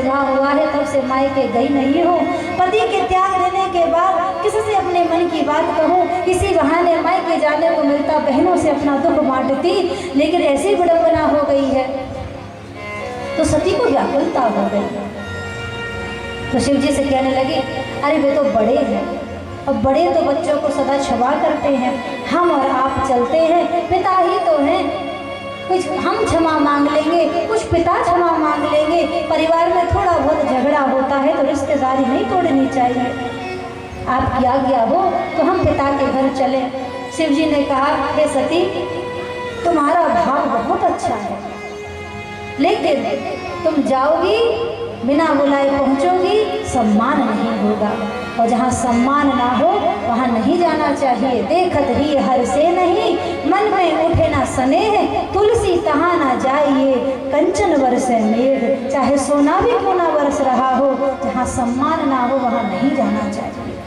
हुआ है तब से मायके गई नहीं हो। पति के त्याग देने के बाद किससे अपने मन की बात कहूँ, इसी बहाने मायके जाने को मिलता, बहनों से अपना दुख बांटती, लेकिन ऐसी विडंबना हो गई है तो सती को व्याकुलता हो गई। तो शिव जी से कहने लगे, अरे वे तो बड़े हैं, अब बड़े तो बच्चों को सदा क्षमा करते हैं, हम और आप चलते हैं, पिता ही तो हैं, कुछ हम क्षमा मांग लेंगे, कुछ पिता क्षमा मांग लेंगे। परिवार में थोड़ा बहुत झगड़ा होता है तो रिश्तेदारी नहीं तोड़नी चाहिए, आपकी आज्ञा हो तो हम पिता के घर चलें। शिव जी ने कहा, हे सती, तुम्हारा भाव बहुत अच्छा है, लेकिन तुम जाओगी बिना बुलाए पहुंचोगी, सम्मान नहीं होगा, और जहाँ सम्मान ना हो वहाँ नहीं जाना चाहिए। देखत ही हर से नहीं, मन में उठे ना स्नेह, तुलसी तहाँ ना जाइए, कंचन बरसे मेघ। चाहे सोना भी क्यों ना बरस रहा हो, जहाँ सम्मान ना हो वहाँ नहीं जाना चाहिए।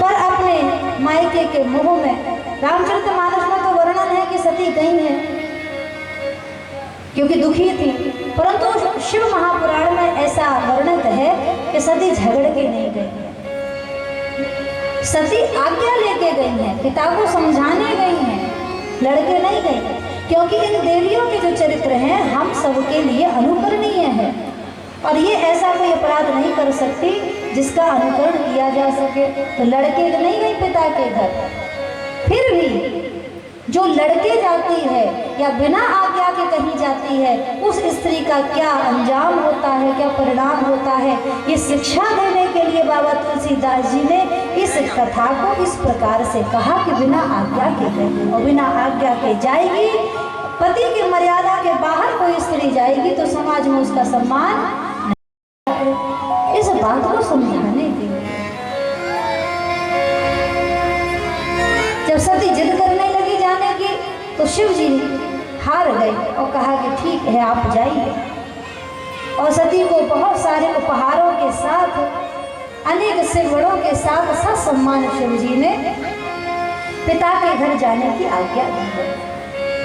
पर अपने मायके के मोह में, रामचरितमानस में तो वर्णन है कि सती गई है क्योंकि दुखी थी, परंतु शिव महापुराण में ऐसा वर्णित है कि सती झगड़ के नहीं गई, सती आज्ञा लेके गई है, पिता को समझाने गई है, लड़के नहीं गई, क्योंकि इन देवियों के जो चरित्र हैं हम सबके लिए अनुकरणीय है, और ये ऐसा कोई अपराध नहीं कर सकती जिसका अनुकरण किया जा सके। तो लड़के नहीं गई पिता के घर, फिर भी जो लड़के जाती है या बिना आज्ञा के कहीं जाती है, उस स्त्री का क्या अंजाम होता है, क्या परिणाम होता है, ये शिक्षा देने के लिए बाबा तुलसीदास जी ने इस कथा को इस प्रकार से कहा कि बिना आज्ञा के गई, और बिना आज्ञा के जाएगी, पति की मर्यादा के बाहर कोई स्त्री जाएगी तो समाज में उसका सम्मान नहीं। इस बात को समझाने के लिए जब सती जिद करने लगी जाने की, तो शिव जी हार गए और कहा कि ठीक है आप जाइए, और सती को बहुत सारे उपहारों के साथ, अनेक सिरवड़ों के साथ ससम्मान शिव जी ने पिता के घर जाने की आज्ञा दी।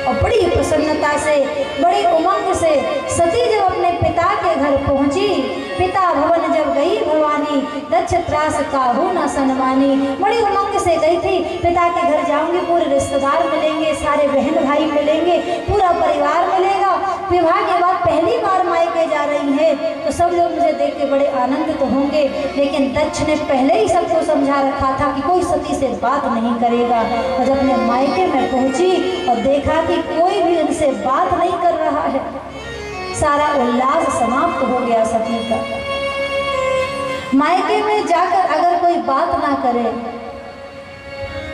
और बड़ी प्रसन्नता से, बड़ी उमंग से सती जब अपने पिता के घर पहुंची, पिता भवन जब गई भवानी, दक्ष त्रास काहू न सनमानी। बड़ी उमंग से गई थी, पिता के घर जाऊंगी, पूरे रिश्तेदार मिलेंगे, सारे बहन भाई मिलेंगे, पूरा परिवार मिलेगा, विवाह के बाद पहली बार मायके जा रही है तो सब लोग मुझे देख के बड़े आनंदित होंगे। लेकिन दक्ष ने पहले ही सबको समझा रखा था कि कोई सती से बात नहीं करेगा, और जब अपने मायके में पहुंची और देखा कि कोई भी उनसे बात नहीं कर रहा है, सारा उल्लास समाप्त हो गया सती का। मायके में जाकर अगर कोई बात ना करे,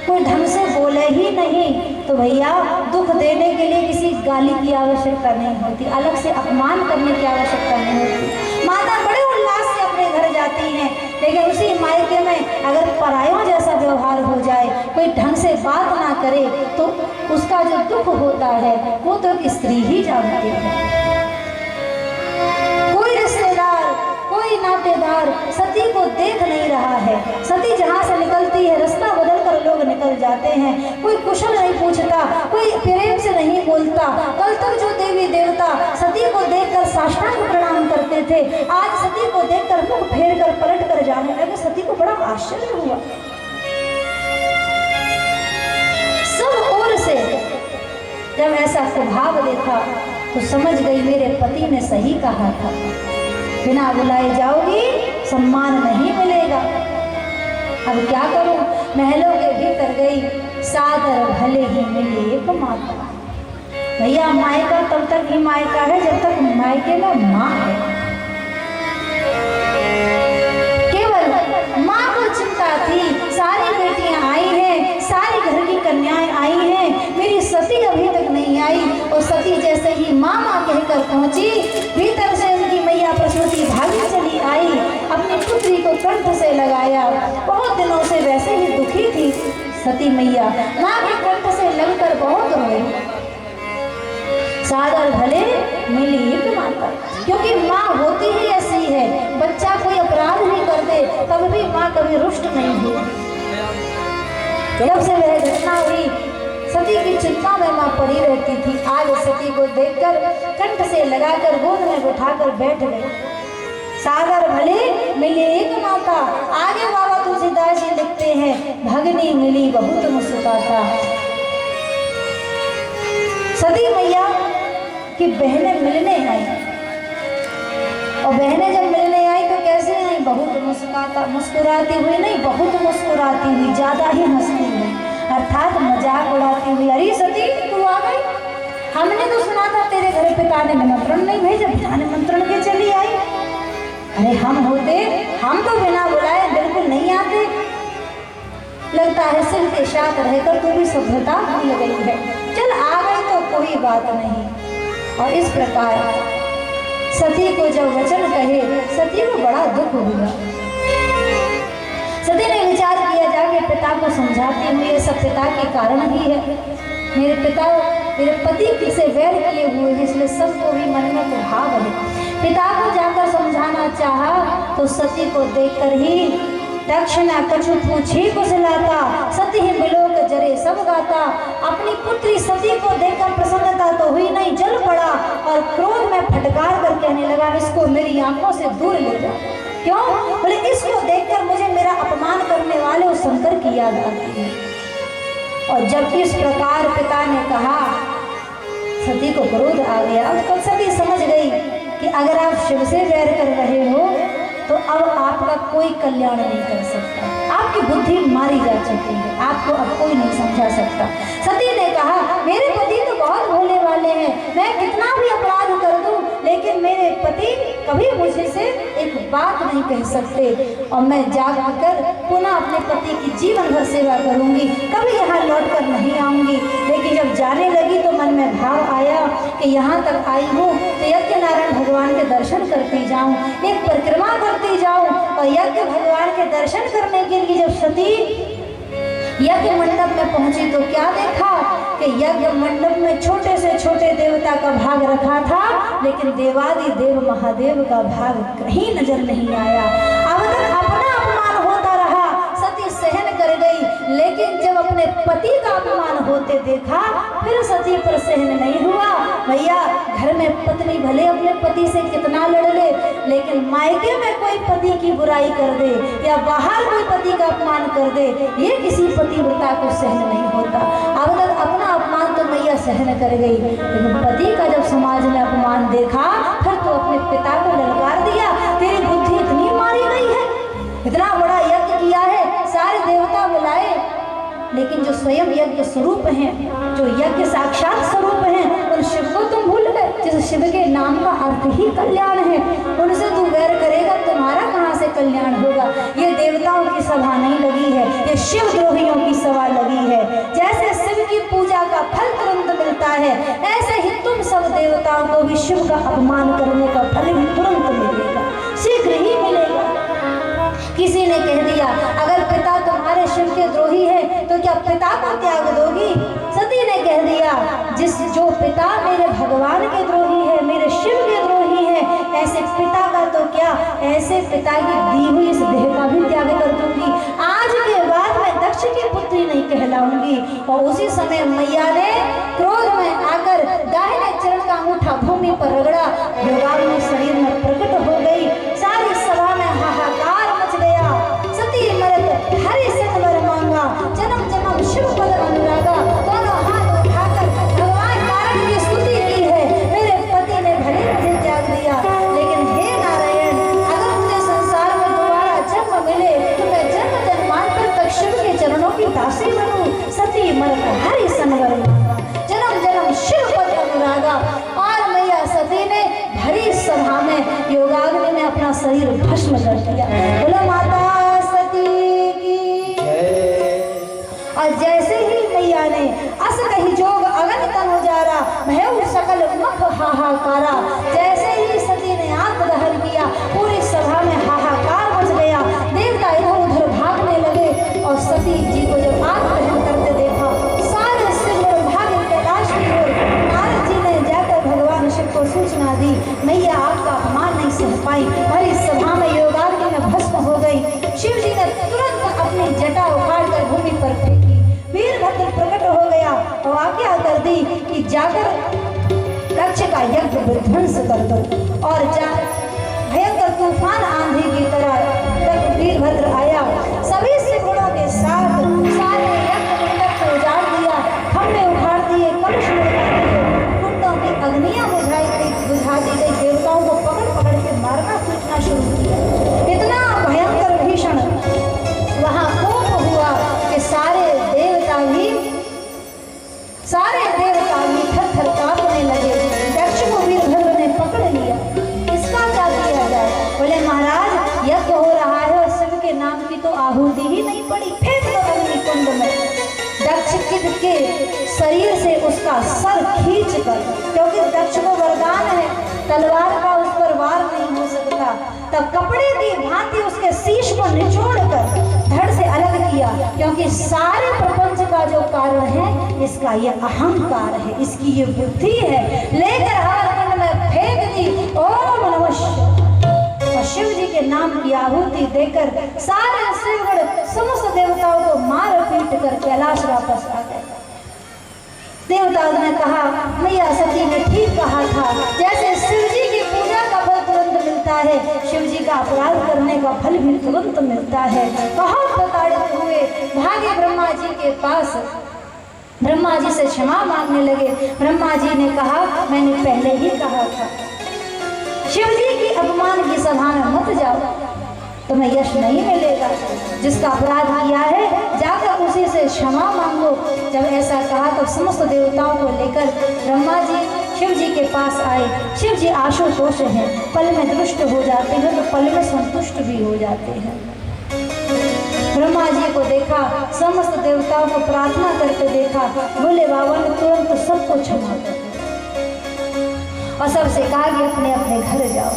कोई ढंग से बोले ही नहीं, तो भैया दुख देने के लिए किसी गाली की आवश्यकता नहीं होती, अलग से अपमान करने की आवश्यकता नहीं होती। माता बड़े उल्लास से अपने घर जाती हैं, लेकिन उसी मायके में अगर परायों जैसा व्यवहार हो जाए, कोई ढंग से बात ना करे, तो उसका जो दुख होता है वो तो एक स्त्री ही जानती है। कोई रिश्तेदार, कोई नातेदार सती को देख नहीं रहा है, सती जहाँ से निकलती है रास्ता बदल कर लोग निकल जाते हैं, कोई कुशल नहीं पूछता, कोई प्रेम से नहीं बोलता। कल तक जो देवी देवता सती को देखकर साष्टांग प्रणाम करते थे, आज सती को देखकर मुख फेर कर पलट कर जाने लगे। सती को बड़ा आश्चर्य हुआ, सब ओर से जब ऐसा स्वभाव देखा तो समझ गई मेरे पति ने सही कहा था, बिना बुलाए जाओगी सम्मान नहीं मिलेगा। अब क्या करूं, महलों के भीतर गई, सादर भले ही मिली एक माता। भैया मायका तब तक ही मायका है जब तक मायके में माँ है। केवल माँ को चिंता थी, सारी बेटियां आई हैं, सारी घर की कन्याएं आई हैं, मेरी सती अभी तक नहीं आई। और सती जैसे ही माँ माँ कहकर पहुंची, भीतर से उनकी मैया प्रसूति भागी चली आई, अपनी पुत्री को कंठ से लगाया। बहुत दिनों से वैसे ही दुखी थी सती मैया, माँ के कंठ से लगकर बहुत रोई। सादर भले मिली एक माता, क्योंकि माँ होती ही ऐसी है, बच्चा कोई अपराध भी कर दे तब भी माँ कभी रुष्ट नहीं हुई। जब से वह घटना हुई, सती की चिंता में माँ पड़ी रहती थी। आज सती को देखकर कंठ से लगाकर गोद में बिठाकर बैठ गए। सागर भले मिली एक माता, आगे बाबा तुलसीदास जी लिखते हैं, भगनी मिली बहुत मुस्कुराता। सती मैया की बहनें मिलने आई, और बहनें जब मिलने आई तो कैसे आई? बहुत मुस्कुराती हुई नहीं, बहुत मुस्कुराती हुई, ज्यादा ही हंसती हुई, अर्थात मजाक उड़ाती हुई। अरे सती तू आ गई, हमने तो सुना था तेरे घर पिता ने निमंत्रण नहीं भेजा, पिता निमंत्रण के चली आई। अरे हम होते, हम तो बिना बुलाए बिल्कुल नहीं आते। लगता है सिर के साथ रहकर तू भी सभ्यता भूल गई है। चल आ गई तो कोई बात नहीं। और इस प्रकार सती को जब वचन कहे, सती को बड़ा दुख हुआ। सती ने विचार किया, जाके पिता को समझाती हुई, ये सब पिता के कारण ही है। मेरे पिता मेरे पति से वैर किए हुए हैं, इसलिए सबको भी मन में प्रभाव है। पिता को जाकर समझाना चाहा तो सती को देखकर ही दक्षिणा कछु पूछी कुशलाता, सती ही बिलोक जरे सब गाता। अपनी पुत्री सती को देखकर प्रसन्नता तो हुई नहीं, जल पड़ा और क्रोध में फटकार कर कहने लगा, इसको मेरी आंखों से दूर ले जाओ। क्यों? बोले इसको देखकर मुझे मेरा अपमान करने वाले उस शंकर की याद आती है। और जब इस प्रकार पिता ने कहा, सती को क्रोध आ गया। अब सती समझ गई कि अगर आप शिव से वैर कर रहे हो तो अब आपका कोई कल्याण नहीं कर सकता, आपकी बुद्धि मारी जा चुकी है, आपको अब कोई नहीं समझा सकता। सती ने कहा, मेरे पति तो बहुत भोले वाले हैं, मैं कितना भी अपराध कर दूं लेकिन मेरे पति कभी मुझे से एक बात नहीं कह सकते, और मैं जाकर पुनः अपने पति की जीवन भर सेवा करूंगी, कभी यहाँ लौट कर नहीं आऊंगी। लेकिन जब जाने लगी तो मन में भाव आया कि यहाँ तक आई हूँ तो यज्ञ नारायण भगवान के दर्शन करती जाऊँ, एक परिक्रमा करती जाऊँ। और यज्ञ भगवान के दर्शन करने के लिए जब सती यज्ञ मंडप में पहुंची तो क्या देखा कि यज्ञ मंडप में छोटे से छोटे देवता का भाग रखा था, लेकिन देवादि देव महादेव का भाग कहीं नजर नहीं आया। अब तक अपना अपमान होता रहा, सती सहन कर गई, लेकिन जब अपने पति का अपमान होते देखा फिर सती पर सहन नहीं हुआ। भैया घर में पत्नी भले अपने पति से कितना लड़ ले, लेकिन मायके में कोई पति की बुराई कर दे या बाहर कोई पति का अपमान कर दे, ये किसी पतिव्रता को सहन नहीं होता। अब तक अपना अपमान तो मैया सहन कर गई, लेकिन पति का जब समाज में अपमान देखा फिर तो अपने पिता को ललकार दिया, तेरी बुद्धि इतनी मारी गई है, इतना बड़ा यज्ञ किया है, सारे देवता बुलाए, लेकिन जो स्वयं यज्ञ स्वरूप हैं, जो यज्ञ साक्षात स्वरूप हैं, उन शिव को तुम भूल गए, जिस शिव के नाम का अर्थ ही कल्याण है। उनसे तू वैर करेगा, तुम्हारा कहाँ से कल्याण होगा? ये देवताओं की सभा नहीं लगी है, ये शिव द्रोहियों की सभा लगी है। जैसे शिव की पूजा का फल तुरंत मिलता है, ऐसे ही तुम सब देवताओं को भी शिव का अपमान करने का फल भी तुरंत मिलेगा, शीघ्र ही मिलेगा। किसी ने कह दिया, अगर पिता तुम्हारे शिव के द्रोही है तो क्या पिता को त्याग दोगी? सती ने कह दिया, जो पिता मेरे भगवान के द्रोही है, मेरे शिव के द्रोही है, ऐसे पिता का तो क्या, ऐसे पिता की दी हुई इस देह का भी त्याग कर दूंगी। आज के बाद मैं दक्ष की पुत्री नहीं कहलाऊंगी। और उसी समय मैया ने क्रोध में आकर दाहिने चरण का अंगूठा भूमि पर रगड़ा, योगाग्नि शरीर में प्रकट हो गई। सारी सभा में हाहाकार मच गया। सती मरत हरि सतवर मांगा, जन्म जन्म शिव पद अनुरागा। दोनों हाथ उठाकर भगवान नारायण की स्तुति की है, मेरे पति ने भले मुझे त्याग दिया, लेकिन हे नारायण, अगर मुझे संसार में दोबारा जन्म मिले तो मैं जन्म जन्मांतर तक शिव के चरणों की दासी बनूं। सती मरत हरि सतवर मांगा, जन्म जन्म शिव पद अनुरागा। और मैया सती ने भरी सभा में योगाग्नि में अपना शरीर भस्म कर दिया। बोलो माता सती की। और जैसे ही मैया ने अस कही जोग अगन तन उजारा, भयउ सकल मुख हाहाकारा। जैसे ही सती ने आत्मदहन किया, पूरी सभा में हाहाकार मच गया, देवता इधर उधर भागने लगे। और सती जी को जब आत्मदहन करते देखा, सारे शिव भागे कैलाश की ओर। नारद जी ने जाकर भगवान शिव को सूचना दी, मैया आपका अपमान नहीं सह पाई, और इस सभा में योगाग्नि में भस्म हो गई। शिव जी ने तुरंत अपनी जटा उखाड़कर भूमि पर फेंकी, वीरभद्र प्रकट हो गया और जाकर दक्ष का यज्ञ विध्वंस कर दो। और भयंकर तूफान आंधी की तरह तब वीरभद्र आया, सभी सिंगड़ों के साथ सारे यज्ञ मंडप को उजाड़ दिया, खम्भे उखाड़ दिए, कलश लगा दिए, कुंडों की अग्नियां बुझा दी गई, देवताओं को पकड़ पकड़ के मारना पीटना शुरू किया। इतना भयंकर भीषण वहां कोप हुआ कि सारे देवता भी थर थर कांपने लगे। दक्ष को वीरभद्र ने पकड़ लिया, इसका क्या किया जाए? बोले महाराज यज्ञ हो रहा है और शिव के नाम की तो आहुति ही नहीं पड़ी, फेंक दो अग्नि कुंड में। दक्ष के शरीर से उसका सर खींच कर, क्योंकि दक्ष को वरदान है तलवार का उस पर वार नहीं हो सकता, तब कपड़े की भांति उसके शीश को निचोड़ कर धड़ से अलग किया, क्योंकि सारे प्रपंच का जो कारण है इसका ये अहंकार है, इसकी ये बुद्धि है। लेकर हवन में फेंक दी, ओम नमः शिवाय, और शिव जी के नाम की आहुति देकर सारे शिवगण समस्त देवताओं को मार पीट कर कैलाश वापस आ गए। देवताओं ने कहा मैया सती ने ठीक कहा था, जैसे शिव जी की पूजा का फल तुरंत मिलता है, शिव जी का अपराध करने का फल भी तुरंत मिलता है। बहुत प्रताड़ित हुए, भागे ब्रह्मा जी के पास, ब्रह्मा जी से क्षमा मांगने लगे। ब्रह्मा जी ने कहा मैंने पहले ही कहा था शिव जी की अपमान की सभा में मत जाओ, तुम्हें यश नहीं मिलेगा, जिसका अपराध किया है जाकर उसी से क्षमा मांगो। जब ऐसा कहा तो समस्त देवताओं को लेकर ब्रह्मा जी शिव जी के पास आए। शिव जी आशुतोष हैं, पल में दुष्ट हो जाते हैं तो पल में संतुष्ट भी हो जाते हैं। ब्रह्मा जी को देखा, समस्त देवताओं को प्रार्थना करके देखा, बोले बाबा ने तुरंत सबको क्षमा कर और सबसे कहा कि अपने अपने घर जाओ,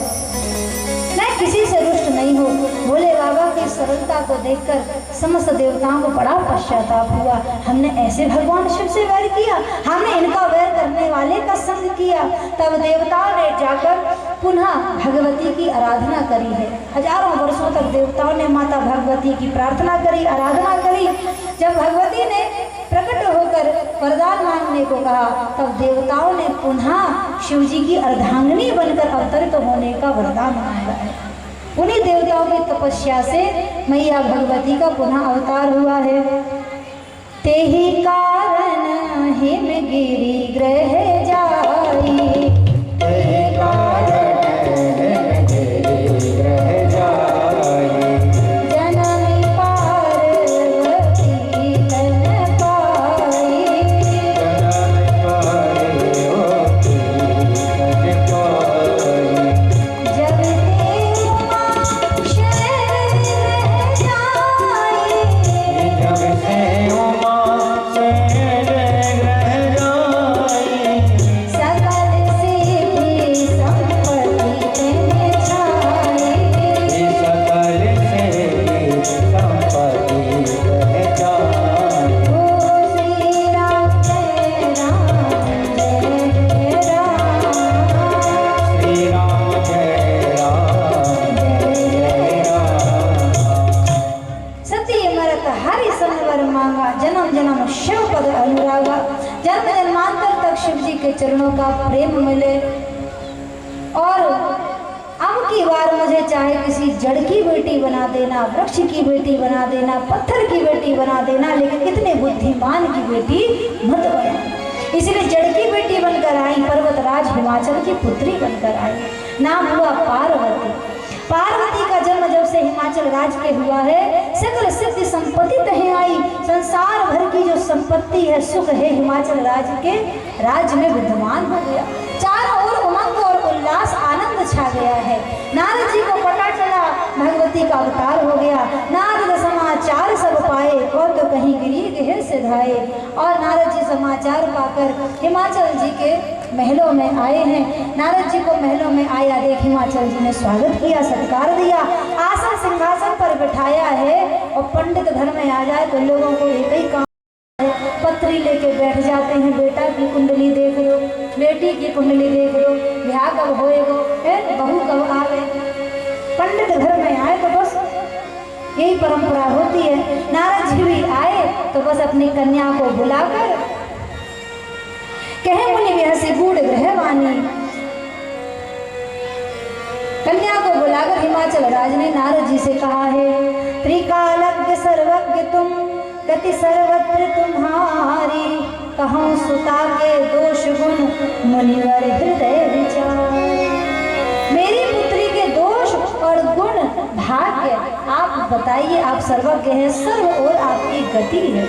मैं किसी से रुष्ट नहीं हूँ। भोले बाबा की सरलता को देखकर समस्त देवताओं को बड़ा पश्चाताप हुआ, हमने ऐसे भगवान शिव से वैर किया, हमने इनका वैर करने वाले का संग किया। तब देवताओं ने जाकर पुनः भगवती की आराधना करी है। हजारों वर्षों तक देवताओं ने माता भगवती की प्रार्थना करी, आराधना करी। जब भगवती ने प्रकट होकर वरदान मांगने को कहा, तब देवताओं ने पुनः शिव जी की अर्धांगिनी बनकर अवतरित होने का वरदान मांगा है। उन्हीं देवताओं की तपस्या से मैया भगवती का पुनः अवतार हुआ है। ते ही कारण हिमगिरि ग्रह जाई, ते ही कारण हिमगिरि ग्रह जाई, जननी पार्वती तन पाई, जननी पार्वती तन पाई, जब ते उमा शरण जाई, जब ते उमा शरण जाई, सकल सिद्धि संपत्ति तेने छाई, सकल सिद्धि संपत्ति तेने छाई। ओ श्री राम जय राम जय राम, श्री राम जय राम जय राम। सती मरत हरि संवर मांगा, जन्म जन्म शिव पद अनुरागा, जन्म जन्मांतर तक शिव जी के चरणों का प्रेम मिले। और अब की बार मुझे चाहे किसी जड़ की बेटी बना देना, वृक्ष की बेटी बना देना, पत्थर की बेटी बना देना, लेकिन इतने बुद्धिमान की बेटी मत बना। इसलिए जड़ की बेटी बनकर आई, पर्वतराज हिमाचल की पुत्री बनकर आई, नाम हुआ पार्वती। पार्वती का जन्म जब से हिमाचल राज के हुआ है, सकल सिद्धि संपत्ति तहे आई, संसार भर की जो संपत्ति है, सुख है, हिमाचल राज के राज्य में विद्यमान हो गया। चारों ओर उमंग और उल्लास आनंद छा गया है। नारद जी को पता चला भगवती का अवतार हो गया, नारद समाचार सब पाए, और तो कहीं गिरी गहर से धाये। और नारद जी समाचार पाकर हिमाचल जी के महलों में आए हैं। नारद जी को महलों में आया देख हिमाचल जी ने स्वागत किया, सत्कार दिया, आसन सिंहासन पर बिठाया है। और पंडित घर में आ जाए तो लोगों को एक ही काम है, पत्री लेके बैठ जाते हैं, बेटा की कुंडली देख लो, बेटी की कुंडली देख लो, ब्याह कब होएगो, बहू कब आवे। पंडित घर में आए तो बस यही परंपरा होती है। नारद जी भी आए तो बस अपनी कन्या को बुलाकर कहे मुनि विहसी गूढ़ ग्रहवाणी। कन्या को बुलाकर हिमाचल राज ने नारद जी से कहा है, त्रिकालज्ञ सर्वज्ञ तुम, गति सर्वत्र तुम्हारी, कहूँ सुता के दोष गुण मुनिवर हृदय विचार। मेरी पुत्री के दोष और गुण भाग्य आप बताइए, आप सर्वज्ञ हैं, सर्व और आपकी गति है,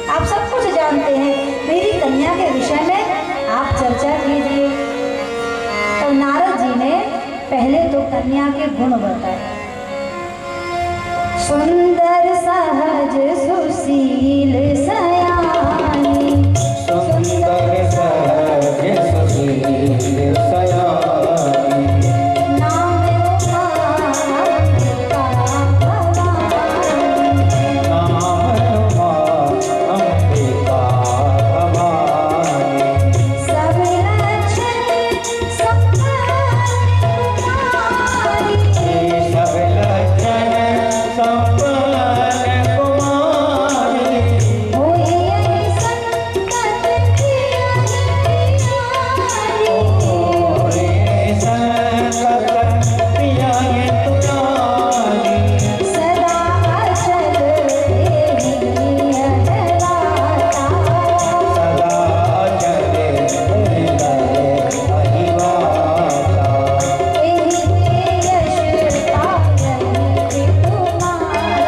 आप सब कुछ जानते हैं, मेरी कन्या के विषय में आप चर्चा कीजिए। तो नारद जी ने पहले तो कन्या के गुण बताए, सुंदर सहज सुशील सयानी, सुंदर सहज सुशील सयानी, नाम अंबिका भवानी, नाम अंबिका भवानी, सब लक्षण संपन्न कुमारी, सब लक्षण संपन्न कुमारी, होई यही संतत प्रिय प्यारी, ओरे संकट प्रिय तुम्हारी, सदा अचल देहि अजराता, सदा चले हृदय अहिवाता, एहि ते यश पायहि तुम्हारा,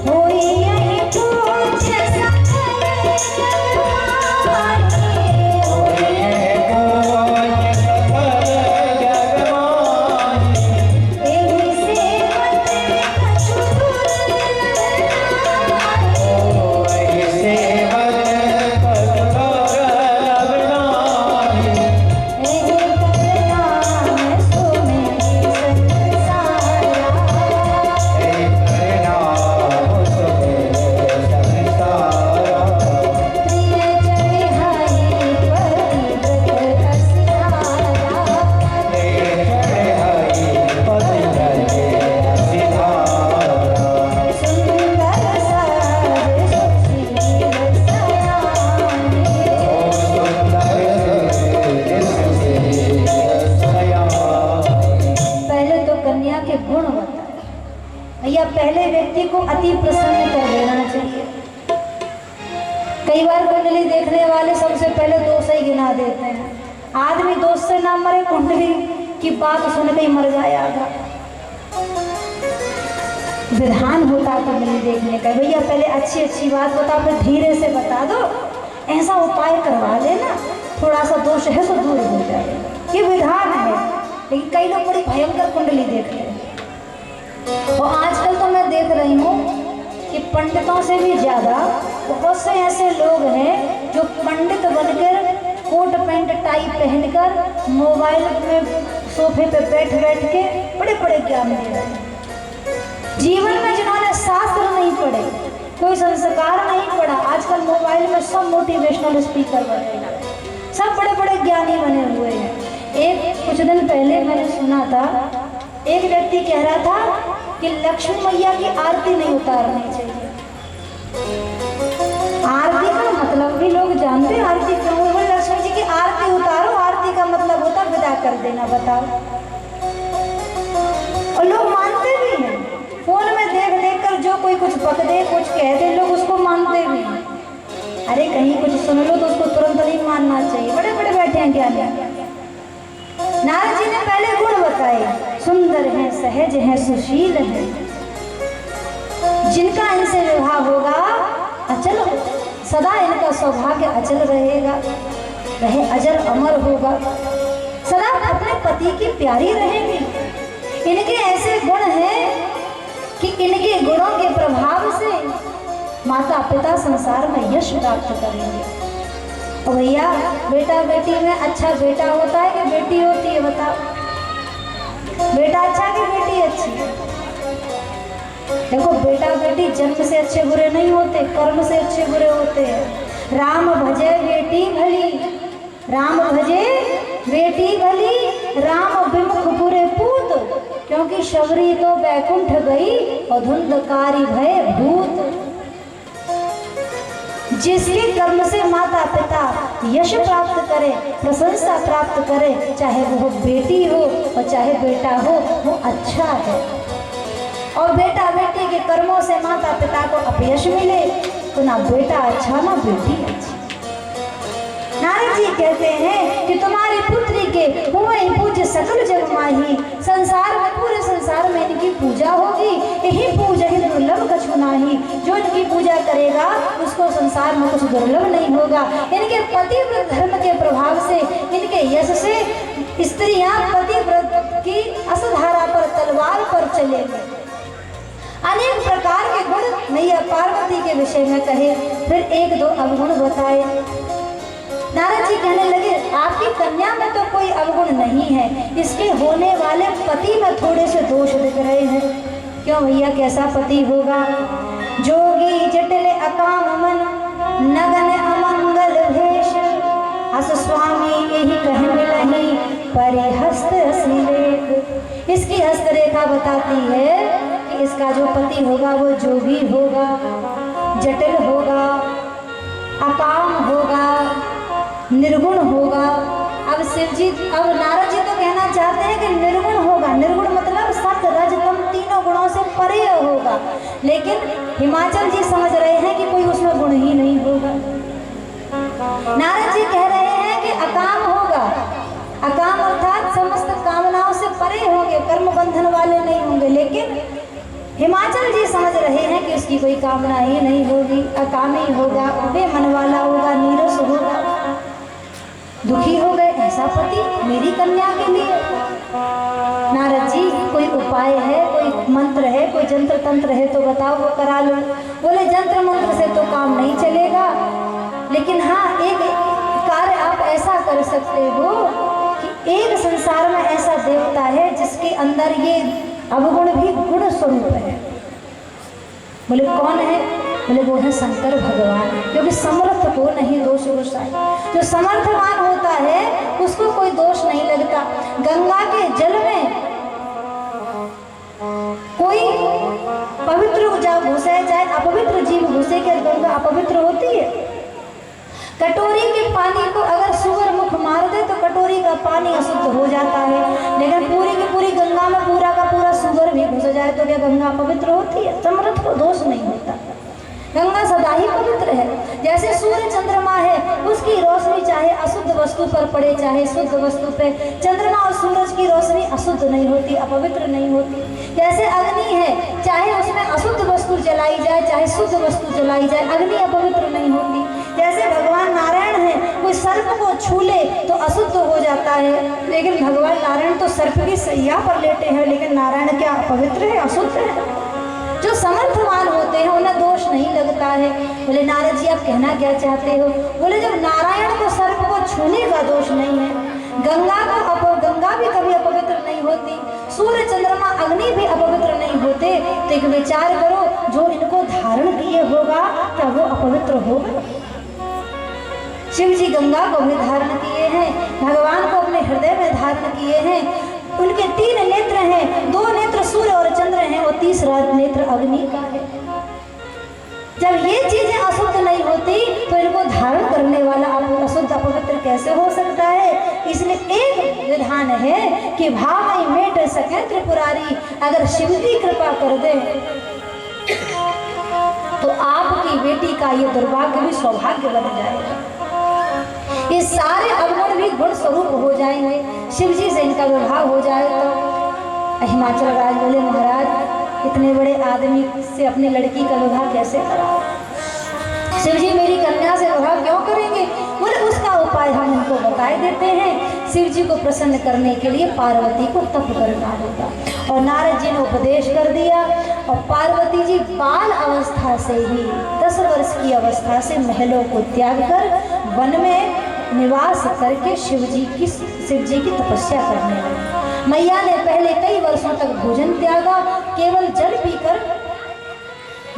होई यही पूज्य सकल जगमानी, एहि सेवत कछु दुर्लभ, एहि परिणाम सुमेरि संसारा, प्रिय चढ़ाई पतिव्रत असिधारा, सुंदर सहज सुशील सयानी। पहले तो कन्या के गुण बताए भैया, पहले व्यक्ति को अति प्रसन्न कर देना चाहिए। कई बार कुंडली देखने वाले सबसे पहले दोष ही गिना देते हैं, आदमी दोष से ना मरे, कुंडली की बात सुन के ही मर जाएगा। विधान होता कुंडली देखने का, भैया पहले अच्छी अच्छी बात बता, फिर धीरे से बता दो, ऐसा उपाय करवा लेना, थोड़ा सा दोष है तो दूर हो जाए, ये विधान है। लेकिन कई लोग बड़ी भयंकर कुंडली देख रहे हैं, और आजकल तो मैं देख रही हूँ कि पंडितों से भी ज़्यादा बहुत से ऐसे लोग हैं जो पंडित बनकर कोट पैंट टाई पहनकर मोबाइल में सोफे पे बैठ बैठ के बड़े बड़े ज्ञान दे रहे हैं। जीवन में जिन्होंने शास्त्र नहीं पढ़े, कोई संस्कार नहीं पढ़ा, आजकल मोबाइल में सब मोटिवेशनल स्पीकर बने, सब बड़े बड़े ज्ञानी बने हुए हैं। कुछ दिन पहले मैंने सुना था, एक व्यक्ति कह रहा था कि लक्ष्मी मैया की आरती नहीं उतारनी चाहिए। आरती का मतलब भी लोग जानते हैं, आरती क्यों है? बोले लक्ष्मी जी की आरती उतारो, आरती का मतलब होता विदा कर देना, बताओ। और लोग मानते भी हैं, फोन में देख देख कर जो कोई कुछ बक दे, कुछ कह दे, लोग उसको मानते भी हैं। अरे कहीं कुछ सुन लो तो उसको तुरंत नहीं मानना चाहिए, बड़े बड़े बैठे हैं ज्ञानी। नारद जी ने पहले गुण बताए, सुंदर हैं, सहज हैं, सुशील हैं, जिनका इनसे विवाह होगा अचल, सदा इनका सौभाग्य अचल रहेगा, वह अजर अमर होगा, सदा अपने पति की प्यारी रहेंगी। इनके ऐसे गुण हैं कि इनके गुणों के प्रभाव से माता पिता संसार में यश प्राप्त करेंगे। और भैया बेटा बेटी में अच्छा बेटा होता है कि बेटी होती है, बताओ? बेटा अच्छा कि बेटी अच्छी? देखो बेटा बेटी जन्म से अच्छे बुरे नहीं होते, कर्म से अच्छे बुरे होते हैं। राम भजे बेटी भली, राम भजे बेटी भली, राम विमुख बुरे पूत, क्योंकि की शबरी तो बैकुंठ गई और धुंधकारी भय भूत। जिसके कर्म से माता पिता यश प्राप्त करे, प्रशंसा प्राप्त करे, चाहे वो बेटी हो और चाहे बेटा हो, वो अच्छा है। और बेटा बेटी के कर्मों से माता पिता को अपयश मिले तो ना बेटा अच्छा ना बेटी अच्छी। नारद जी कहते हैं कि तुम्हारी पुत्री के हुए पूज्य सकल जग माही, संसार में पूरे संसार में इनकी पूजा होगी, यही पूजा ही दुर्लभ कछु नाही। जो इनकी पूजा करेगा उसको संसार में कुछ दुर्लभ नहीं होगा। इनके पतिव्रत धर्म के प्रभाव से, इनके यश से स्त्रियां पतिव्रत की असधारा पर तलवार पर चलेंगे। अनेक प्रकार के गुण मैया पार्वती के विषय में कहे, फिर एक दो अवगुण बताए। नारद जी कहने लगे, आपकी कन्या में तो कोई अवगुण नहीं है, इसके होने वाले पति में थोड़े से दोष दिख रहे हैं। क्यों भैया, कैसा पति होगा? जोगी जटिल अकाम मन, नगन अमंगल भेष, अस स्वामी यही कह मिलहि, परिहस्त हसीलेख। इसकी हस्तरेखा बताती है कि इसका जो पति होगा वो जोगी होगा, जटिल होगा, अकाम होगा, निर्गुण होगा। अब नारद जी तो कहना चाहते हैं कि निर्गुण होगा। निर्गुण मतलब सत रज तम तीनों गुणों से परे होगा, लेकिन हिमाचल जी समझ रहे हैं कि कोई उसमें गुण ही नहीं होगा। नारद जी कह रहे हैं कि अकाम होगा। अकाम अर्थात समस्त कामनाओं से परे होंगे, कर्म बंधन वाले नहीं होंगे। लेकिन हिमाचल जी समझ रहे हैं कि उसकी कोई कामना ही नहीं होगी, अकामी होगा, बेमन वाला होगा, नीरस होगा, दुखी हो गए। ऐसा पति मेरी कन्या के लिए? नारद जी कोई उपाय है, कोई मंत्र है, कोई जंत्र तंत्र है तो बताओ, वो करा लो। बोले जंत्र मंत्र से तो काम नहीं चलेगा, लेकिन हाँ एक कार्य आप ऐसा कर सकते हो कि एक संसार में ऐसा देवता है जिसके अंदर ये अवगुण भी गुण स्वरूप है। बोले कौन है? बोले वो है शंकर भगवान, क्योंकि समर्थ को नहीं दोष गोसाई। जो समर्थवान होता है उसको कोई दोष नहीं लगता। गंगा के जल में कोई पवित्र जब घुसे, चाहे अपवित्र जीव घुसे, क्या गंगा अपवित्र होती है? कटोरी के पानी को अगर सुअर मुख मार दे तो कटोरी का पानी अशुद्ध हो जाता है, लेकिन पूरी की पूरी गंगा में पूरा का पूरा सुअर भी घुस जाए तो क्या गंगा पवित्र होती है? समर्थ को दोष नहीं होता। गंगा सदा ही पवित्र है। जैसे सूर्य चंद्रमा है, उसकी रोशनी चाहे अशुद्ध वस्तु पर पड़े चाहे शुद्ध वस्तु पे, चंद्रमा और सूरज की रोशनी अशुद्ध नहीं होती, अपवित्र नहीं होती। जैसे अग्नि है, चाहे उसमें अशुद्ध वस्तु जलाई जाए चाहे शुद्ध वस्तु जलाई जाए, अग्नि अपवित्र नहीं होती। जैसे भगवान नारायण है, कोई सर्प को छू ले तो अशुद्ध हो जाता है, लेकिन भगवान नारायण तो सर्प की सैया पर लेटे हैं, लेकिन नारायण क्या पवित्र है? अशुद्ध है। जो समर्थवान होते हैं उन्हें दोष नहीं लगता है। बोले नारद जी आप कहना क्या चाहते हो? बोले जब नारायण को सर्प को छूने का दोष नहीं है, गंगा भी कभी अपवित्र नहीं होती, सूर्य चंद्रमा अग्नि भी अपवित्र नहीं होते, तो एक विचार करो, जो इनको धारण किए होगा क्या वो अपवित्र होगा? शिव जी गंगा को भी धारण किए हैं, भगवान को अपने हृदय में धारण किए हैं। उनके 3 नेत्र हैं, 2 नेत्र सूर्य और चंद्र हैं और तीसरा नेत्र अग्नि का है। जब ये चीजें अशुद्ध नहीं होती तो इनको धारण करने वाला अशुद्ध अपवित्र कैसे हो सकता है? इसलिए एक विधान है कि भावई मेट सके त्रिपुरारी, अगर शिव जी कृपा कर दे तो आपकी बेटी का ये दुर्भाग्य भी सौभाग्य बन जाएगा। ये सारे अवगुण भी गुण स्वरूप हो जाएंगे, शिव जी से इनका विवाह हो जाए तो। हिमाचल राज बोले महाराज इतने बड़े आदमी से अपनी लड़की का विवाह कैसे करा? शिव जी मेरी कन्या से विवाह क्यों करेंगे? बोले उसका उपाय हम उनको बताए देते हैं। शिव जी को प्रसन्न करने के लिए पार्वती को तप करना होगा, और नारद जी ने उपदेश कर दिया। और पार्वती जी बाल अवस्था से ही 10 वर्ष की अवस्था से महलों को त्याग कर वन में निवास करके शिव जी की तपस्या करने लगे। मैया ने पहले कई वर्षों तक भोजन त्यागा, केवल जल पीकर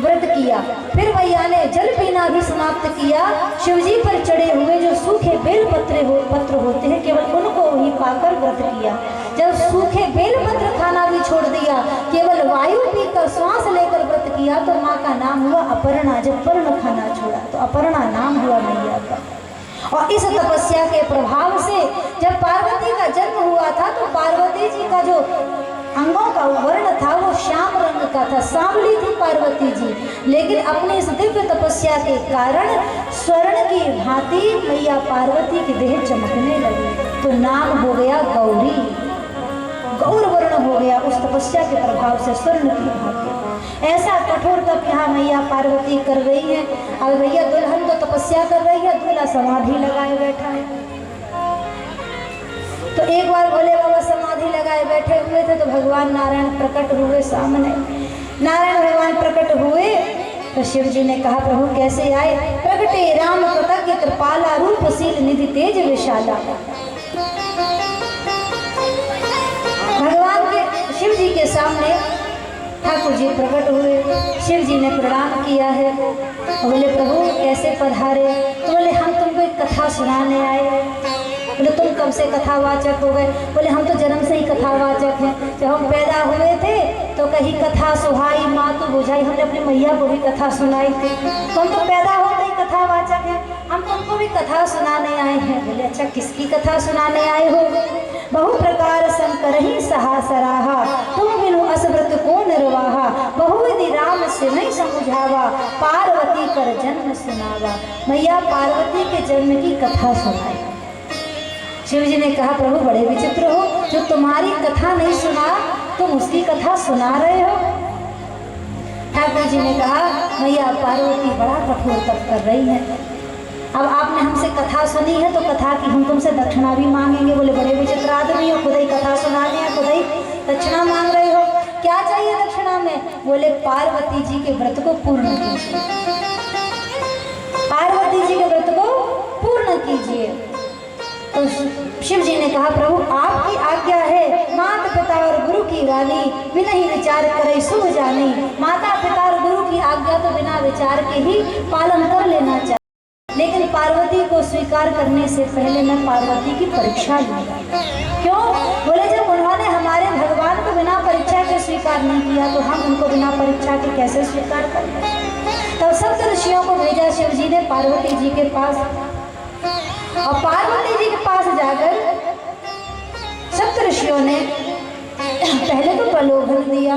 व्रत किया। फिर मैया ने जल पीना भी समाप्त किया। शिवजी पर चढ़े हुए जो सूखे बेल पत्र होते हैं, केवल उनको ही पाकर व्रत किया। जब सूखे बेलपत्र खाना भी छोड़ दिया, केवल वायु पीकर श्वास लेकर व्रत किया, तो माँ का नाम हुआ अपर्णा। जब पर्ण खाना छोड़ा तो अपर्णा नाम हुआ मैया का। और इस तपस्या के प्रभाव से जब पार्वती का जन्म हुआ था, तो पार्वती जी का जो अंगों का वर्ण था वो श्याम रंग का था, सांवली थी पार्वती जी। लेकिन अपनी इस दिव्य तपस्या के कारण स्वर्ण की भांति मैया पार्वती की देह चमकने लगी, तो नाम हो गया गौरी, गौर वर्ण हो गया उस तपस्या के प्रभाव से स्वर्ण की भांति। ऐसा कठोर तप यहाँ मैया पार्वती कर रही है। अब भैया दुल्हन तो तपस्या कर रही है, दूल्हा समाधि लगाए बैठा है। तो एक बार भोले बाबा समाधि लगाए बैठे हुए थे, तो भगवान नारायण प्रकट हुए सामने। नारायण भगवान प्रकट हुए तो शिव जी ने कहा, प्रभु कैसे आए? प्रकटे राम कृतज्ञ कृपाला, रूपशील निधि तेज विशाला। भगवान के शिव जी के सामने ठाकुर जी प्रकट हुए। शिव जी ने प्रणाम किया है। बोले प्रभु कैसे पधारे? तो बोले हम तुमको एक कथा सुनाने आए। बोले तुम कब से कथावाचक हो गए? बोले हम तो जन्म से ही कथावाचक हैं। जब हम पैदा हुए थे तो कहीं कथा सुहाई माँ तो बुझाई, हमने अपनी मैया को भी कथा सुनाई थी। तो हम तो पैदा होते ही कथावाचक हैं, हम तुमको भी कथा सुनाने आए हैं। बोले अच्छा किसकी कथा सुनाने आए हो? बहु प्रकार शंकर ही सहा सराहा, तुम बिनु असव्रत को निर्वाहा, बहुविधि राम से नहीं समझावा, पार्वती कर जन्म सुनावा। मैया पार्वती के जन्म की कथा सुनाई। शिव जी ने कहा प्रभु बड़े विचित्र हो, जो तुम्हारी कथा नहीं सुना तुम उसकी कथा सुना रहे हो। ठाकुर जी ने कहा मैया पार्वती बड़ा कठोर तप कर रही है। अब आपने हमसे कथा सुनी है तो कथा की हम तुमसे दक्षिणा भी मांगेंगे। बोले बड़े विचित्र आदमी हो, खुद ही कथा सुनाने हैं, खुद ही दक्षिणा मांग रहे हो, क्या चाहिए दक्षिणा में? बोले पार्वती जी के व्रत को पूर्ण कीजिए, पार्वती जी के व्रत को पूर्ण कीजिए। तो शिव जी ने कहा प्रभु आपकी आज्ञा है, माता पिता और गुरु की वाणी, बिना ही विचार करे शुभ जानी। माता पिता और गुरु की आज्ञा तो बिना विचार के ही पालन कर लेना चाहिए, लेकिन पार्वती को स्वीकार करने से पहले मैं पार्वती की परीक्षा लूंगा। क्यों? बोले जब उन्होंने हमारे भगवान को बिना परीक्षा के स्वीकार नहीं किया तो हम उनको बिना परीक्षा के कैसे स्वीकार करें? तब सप्त ऋषियों को भेजा शिव जी ने पार्वती जी के पास, और पार्वती जी के पास जाकर सप्त ऋषियों ने पहले तो प्रलोभन दिया,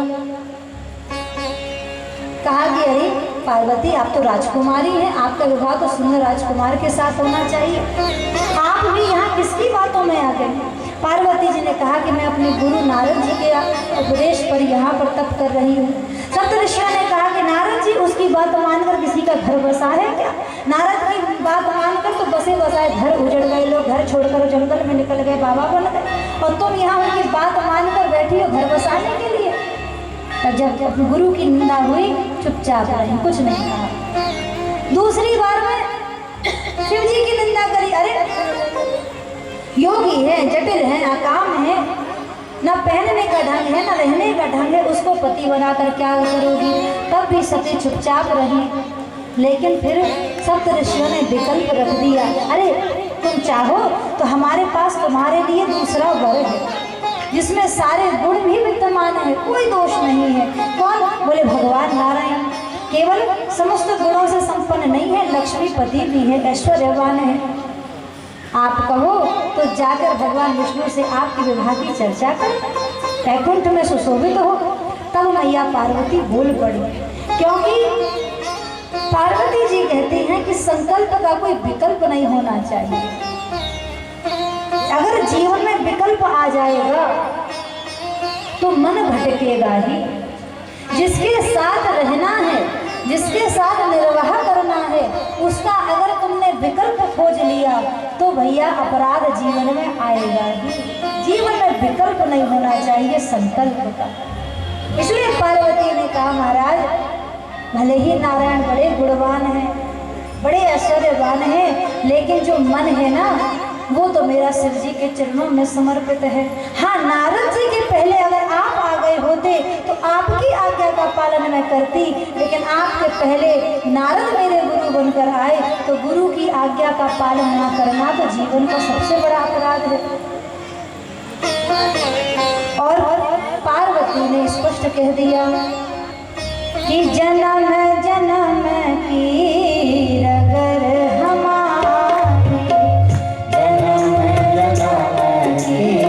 कहा कि अरे पार्वती आप तो राजकुमारी हैं, आपका विवाह तो सुंदर राजकुमार के साथ होना चाहिए, आप भी यहाँ किसकी बातों में आ गए? पार्वती जी ने कहा कि मैं अपने गुरु नारद जी के उपदेश पर यहाँ पर तप कर रही हूँ। सप्त ऋषियों ने कहा कि नारद जी उसकी बात मानकर किसी का घर बसा है क्या? नारद की बात मानकर तो बसे बसाए घर उजड़ गए, लोग घर छोड़कर जंगल में निकल गए, बाबा बन गए, और तुम यहाँ उनकी बात मानकर बैठी हो घर बसाने के लिए। तब जब गुरु की निंदा हुई चुपचाप रही, कुछ नहीं कहा। दूसरी बार में शिव जी की निंदा करी, अरे योगी है, जटिल है, अकाम है, न पहनने का ढंग है न रहने का ढंग है, उसको पति बनाकर क्या करोगी? तब भी सती चुपचाप रही। लेकिन फिर सप्त ऋषियों ने विकल्प रख दिया, अरे तुम चाहो तो हमारे पास तुम्हारे लिए दूसरा वर है जिसमें सारे गुण भी विद्यमान है, कोई दोष नहीं है। कौन? बोले भगवान नारायण, केवल समस्त गुणों से संपन्न नहीं है, लक्ष्मीपति भी है, ऐश्वर्यवान है। आप कहो तो जाकर भगवान विष्णु से आपके विवाह की चर्चा कर, वैकुंठ में सुशोभित हो। तब मैया पार्वती बोल पड़ी, क्योंकि पार्वती जी कहती हैं कि संकल्प का कोई विकल्प नहीं होना चाहिए। अगर जीवन में विकल्प आ जाएगा तो मन भटकेगा ही। जिसके साथ रहना है, जिसके साथ निर्वाह करना है, उसका अगर तुमने विकल्प खोज लिया तो भैया अपराध जीवन में आएगा ही। जीवन में विकल्प नहीं होना चाहिए, संकल्प का। इसलिए पार्वती ने कहा महाराज भले ही नारायण बड़े गुणवान हैं, बड़े ऐश्वर्यवान हैं, लेकिन जो मन है ना वो तो मेरा शिव जी के चरणों में समर्पित है। हाँ, नारद जी के पहले अगर आप आ गए होते तो आपकी आज्ञा का पालन मैं करती, लेकिन आपके पहले नारद मेरे गुरु बनकर आए तो गुरु की आज्ञा का पालन ना करना तो जीवन का सबसे बड़ा अपराध है। स्पष्ट कह दिया कि जन्म जन्म की रगर हमारी, जन्म जन्म की